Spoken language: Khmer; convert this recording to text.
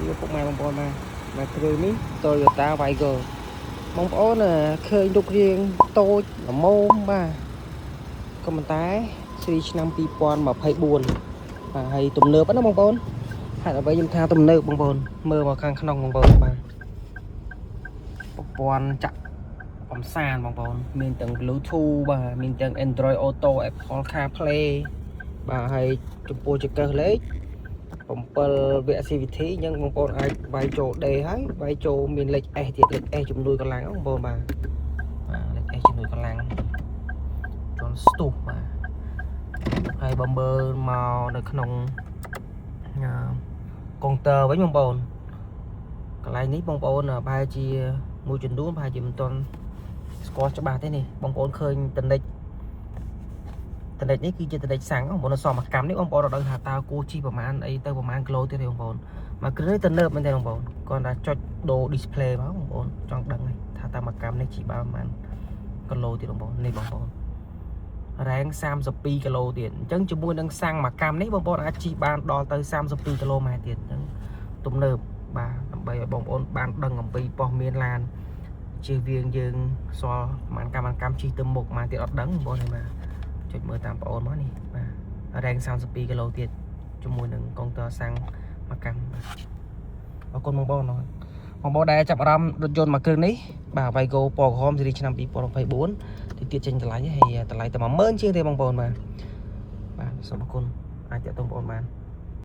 វាពុកម៉ែបងប្អូនមកគ្រឿងនេះ Toyota Vigo បងប្អូនឃើញរូបរាងតូចល្មមបាទក៏ប៉ុន្តែស៊េរីឆ្នាំ2024បាទហើយទំនើបណាបងប្អូនហេតុអ្វីខ្ញុំថាទំនើបបងប្អូនមើលមកខាងក្នុងបងប្អូនបាទប្រព័ន្ធចាក់កំសាន្តបងប្អូនមានទាំង Bluetooth បាទមានទាំង Android Auto Apple CarPlay បាទហើយចំពោះចង្កឹះលេខ7វគ្គ CVT អញ្ចឹងបងប្អូនអាចវាយចូល D ហើយវាយចូលមានលេខ S ទៀតលេខ S ជំនួយកម្លាំងបងប្អូនបាទលេខ S ជំនួយកម្លាំងជន់ស្ទុះបាទហើយបើមើលមកនៅក្នុងកុងទ័រវិញបងប្អូនកន្លែងនេះបងប្អូនប្រហែលជាមួយចំនួនប្រហែលជាមិនទាន់ស្គាល់ច្បាស់ទេនេះបងប្អូនឃើញតនិចនេះគឺជាតនិចសាំងបងប្អូនសមកម្មនេះបងប្អូនរដឹងថាតើគួរជីប្រហែលអីទៅប្រហែលគីឡូទៀតទេបងប្អូនមកគ្រឿងនេះទៅនើបមែនទេបងប្អូនគាត់ថាចុចដូរ display មកបងប្អូនចង់ដឹងថាតើមកកម្មនេះជីបានប្រហែលគីឡូទៀតបងប្អូននេះបងប្អូនរ៉ែង32គីឡូទៀតអញ្ចឹងជាមួយនឹងសាំងមកកម្មនេះបងប្អូនអាចជីបានដល់ទៅ32គីឡូម៉ែត្រទៀតអញ្ចឹងទំនើបបាទដើម្បីឲ្យបងប្អូនបានដឹងអំពីព័ត៌មានឡានជឿវៀងយើងសល់ប្រហែលកម្មជីទៅមុខម៉ែត្រទៀតអត់ដឹងបងប្អូនហើយបាទចុចមើលតាមបងប្អូនមកនេះបាទរ៉ែង32គីឡូទៀតជាមួយនឹងកុងទ័រសាំងមកកម្មបាទអរគុណបងប្អូនដែលចាប់អារម្មណ៍រថយន្តមួយគ្រឿងនេះបាទ Vigo ពណ៌ក្រហមស៊េរីឆ្នាំ2024ទៀតចេញតម្លៃហើយតម្លៃតែ10000ជាងទេបងប្អូនបាទសូមអរគុណអាចតាក់ទងបងប្អូនបាន